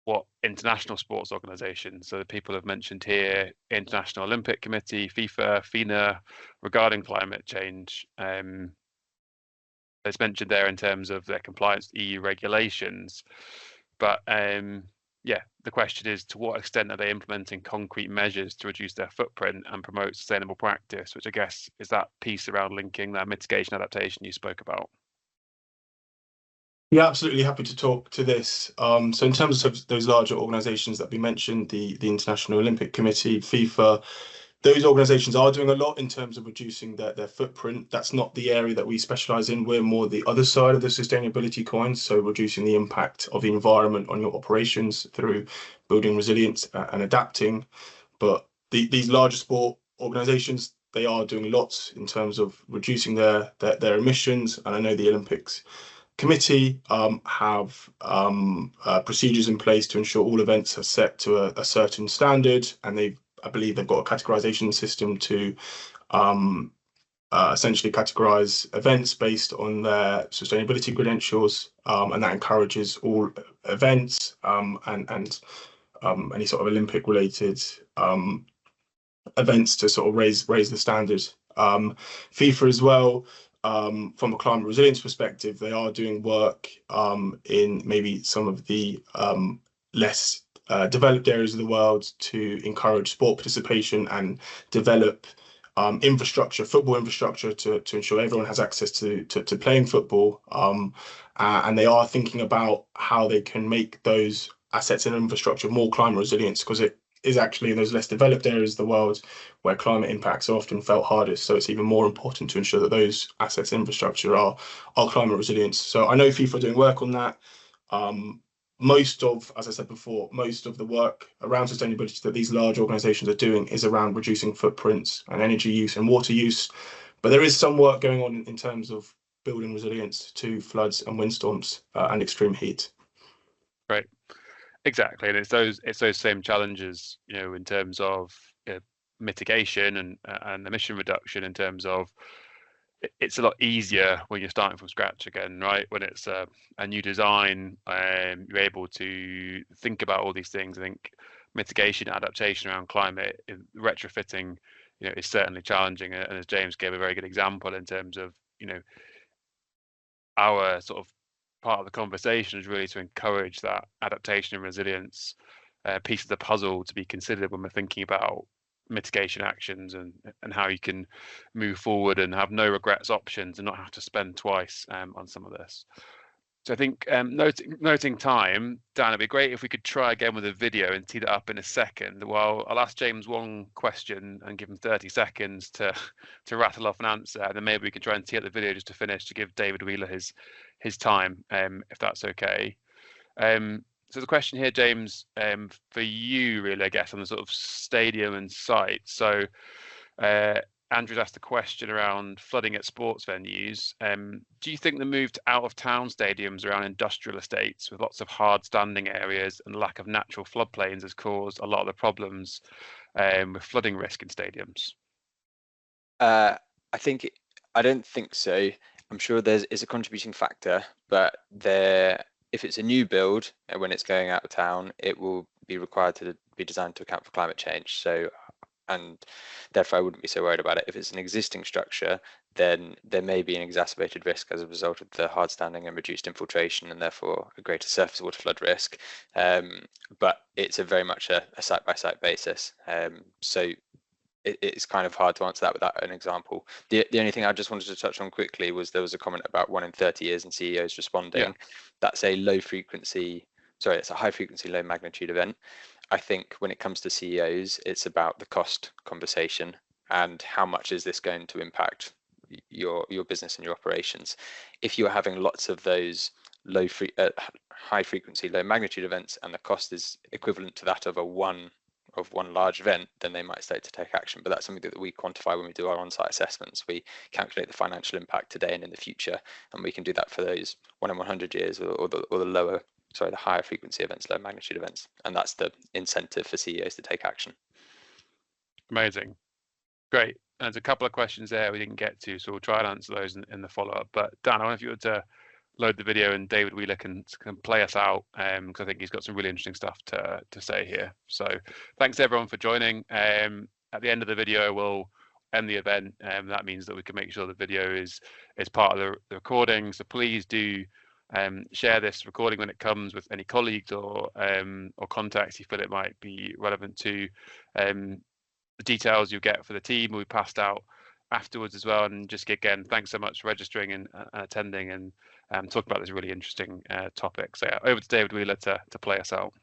what international sports organisations, so the people have mentioned here, International Olympic Committee, FIFA, FINA, regarding climate change. It's mentioned there in terms of their compliance to EU regulations, but yeah, the question is, to what extent are they implementing concrete measures to reduce their footprint and promote sustainable practice, which I guess is that piece around linking that mitigation adaptation you spoke about. Yeah, absolutely happy to talk to this. So in terms of those larger organisations that we mentioned, the International Olympic Committee, FIFA, those organisations are doing a lot in terms of reducing their footprint. That's not the area that we specialise in. We're more the other side of the sustainability coin, so reducing the impact of the environment on your operations through building resilience and adapting. But these larger sport organisations, they are doing lots in terms of reducing their emissions. And I know the Olympics Committee have procedures in place to ensure all events are set to a certain standard, and I believe they've got a categorization system to essentially categorize events based on their sustainability credentials, and that encourages all events and any sort of Olympic related events to sort of raise the standard. FIFA as well, from a climate resilience perspective, they are doing work in maybe some of the less developed areas of the world to encourage sport participation and develop infrastructure, football infrastructure, to ensure everyone has access to playing football. And they are thinking about how they can make those assets and infrastructure more climate resilient, because it is actually in those less developed areas of the world where climate impacts are often felt hardest. So it's even more important to ensure that those assets and infrastructure are climate resilient. So I know FIFA are doing work on that. As I said before, most of the work around sustainability that these large organisations are doing is around reducing footprints and energy use and water use. But there is some work going on in terms of building resilience to floods and windstorms and extreme heat. Right. Exactly, and it's those same challenges, in terms of mitigation and emission reduction. In terms of, it's a lot easier when you're starting from scratch again, right? When it's a new design, you're able to think about all these things. I think mitigation, adaptation around climate, retrofitting, is certainly challenging. And as James gave a very good example in terms of, our sort of part of the conversation is really to encourage that adaptation and resilience piece of the puzzle to be considered when we're thinking about mitigation actions and how you can move forward and have no regrets options and not have to spend twice on some of this. So I think noting time, Dan, it'd be great if we could try again with a video and tee that up in a second. Well, I'll ask James one question and give him 30 seconds to rattle off an answer, and then maybe we can try and tee up the video just to finish, to give David Wheeler his time, if that's okay. So the question here, James, for you really, I guess, on the sort of stadium and site. So Andrew's asked a question around flooding at sports venues. Do you think the move to out-of-town stadiums around industrial estates with lots of hard standing areas and lack of natural floodplains has caused a lot of the problems with flooding risk in stadiums? I don't think so. I'm sure is a contributing factor, but if it's a new build and when it's going out of town, it will be required to be designed to account for climate change. So, and therefore I wouldn't be so worried about it. If it's an existing structure, then there may be an exacerbated risk as a result of the hard standing and reduced infiltration, and therefore a greater surface water flood risk. But it's very much a site-by-site basis. So it's kind of hard to answer that without an example. The only thing I just wanted to touch on quickly was there was a comment about 1 in 30 years and CEOs responding. Yeah. That's a it's a high frequency, low magnitude event. I think when it comes to CEOs, it's about the cost conversation and how much is this going to impact your business and your operations. If you're having lots of those high frequency, low magnitude events and the cost is equivalent to that of one large event, then they might start to take action. But that's something that we quantify when we do our on-site assessments. We calculate the financial impact today and in the future, and we can do that for those 1 in 100 years or the lower the higher frequency events, low magnitude events, and that's the incentive for CEOs to take action. Amazing, great. There's a couple of questions there we didn't get to, so we'll try and answer those in the follow-up. But Dan, I wonder if you were to load the video and David Wheeler can play us out, because I think he's got some really interesting stuff to say here. So thanks everyone for joining. At the end of the video, we'll end the event, and that means that we can make sure the video is part of the recording. So please do share this recording when it comes with any colleagues or contacts you feel it might be relevant to. The details you get for the team will be passed out afterwards as well. And just again, thanks so much for registering and attending and talk about this really interesting topic. So yeah, over to David Wheeler to play us out.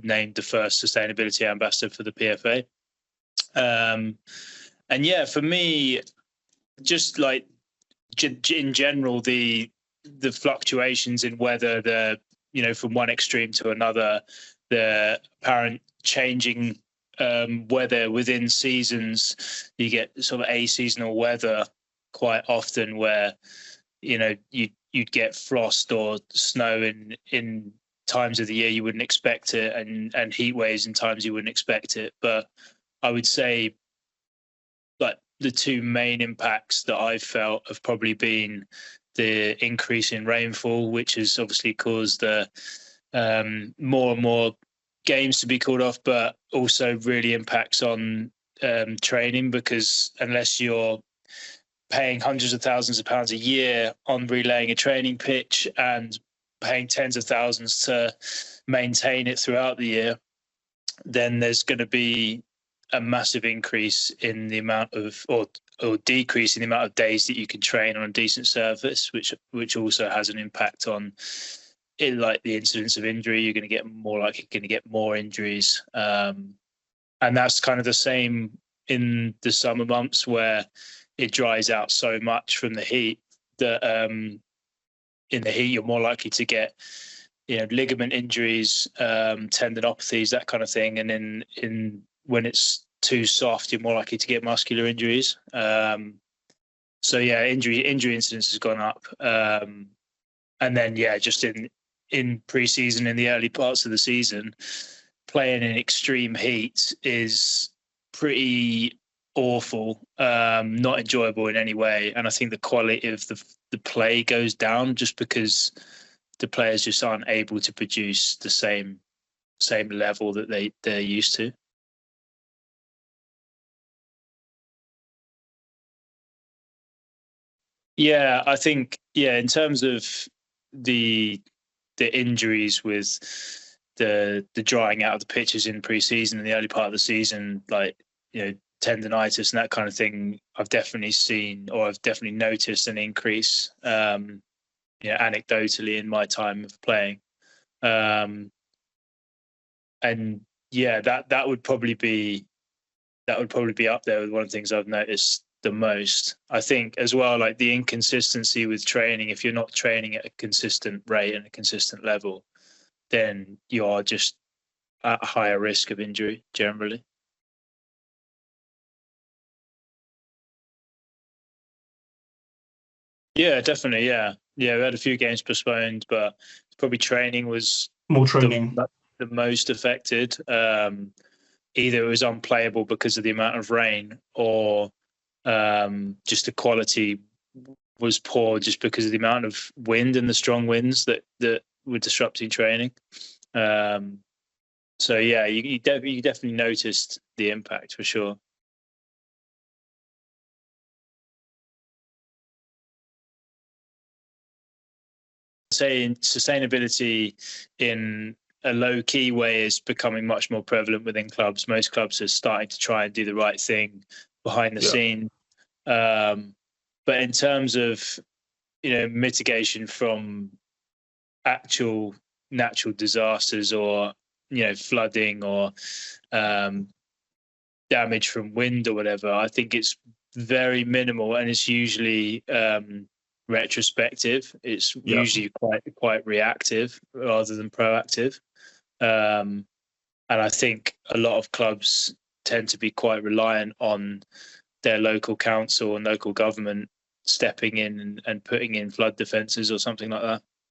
Named the first sustainability ambassador for the PFA. And yeah, for me, just like in general, the fluctuations in weather, from one extreme to another, the apparent changing weather within seasons, you get sort of aseasonal weather quite often where, you'd get frost or snow in times of the year you wouldn't expect it, and heat waves in times you wouldn't expect it. But I would say like the two main impacts that I've felt have probably been the increase in rainfall, which has obviously caused the more and more games to be called off, but also really impacts on training, because unless you're paying hundreds of thousands of pounds a year on relaying a training pitch and paying tens of thousands to maintain it throughout the year, then there's going to be a massive increase in the amount of, or decrease in the amount of days that you can train on a decent surface, which also has an impact on it, like the incidence of injury. You're going to get more likely to get more injuries, and that's kind of the same in the summer months where it dries out so much from the heat that in the heat you're more likely to get ligament injuries, tendinopathies, that kind of thing, and in when it's too soft you're more likely to get muscular injuries. So yeah, injury incidence has gone up, and then just in pre-season, in the early parts of the season, playing in extreme heat is pretty awful, not enjoyable in any way. And I think the quality of the play goes down just because the players just aren't able to produce the same level that they're used to. Yeah, I think, in terms of the injuries with the drying out of the pitches in pre-season and the early part of the season, like tendonitis and that kind of thing, I've definitely seen, or I've definitely noticed an increase, anecdotally in my time of playing, and that would probably be up there with one of the things I've noticed the most. I think as well, like the inconsistency with training. If you're not training at a consistent rate and a consistent level, then you are just at a higher risk of injury generally. Yeah, definitely. Yeah, we had a few games postponed, but probably training was More training. the most affected. Either it was unplayable because of the amount of rain, or just the quality was poor just because of the amount of wind and the strong winds that were disrupting training. So yeah, you definitely noticed the impact for sure. Say sustainability in a low-key way is becoming much more prevalent within clubs. Most clubs are starting to try and do the right thing behind the scene. But in terms of mitigation from actual natural disasters, or flooding, or damage from wind or whatever, I think it's very minimal, and it's usually retrospective. It's usually quite reactive rather than proactive, and I think a lot of clubs tend to be quite reliant on their local council and local government stepping in and putting in flood defences or something like that.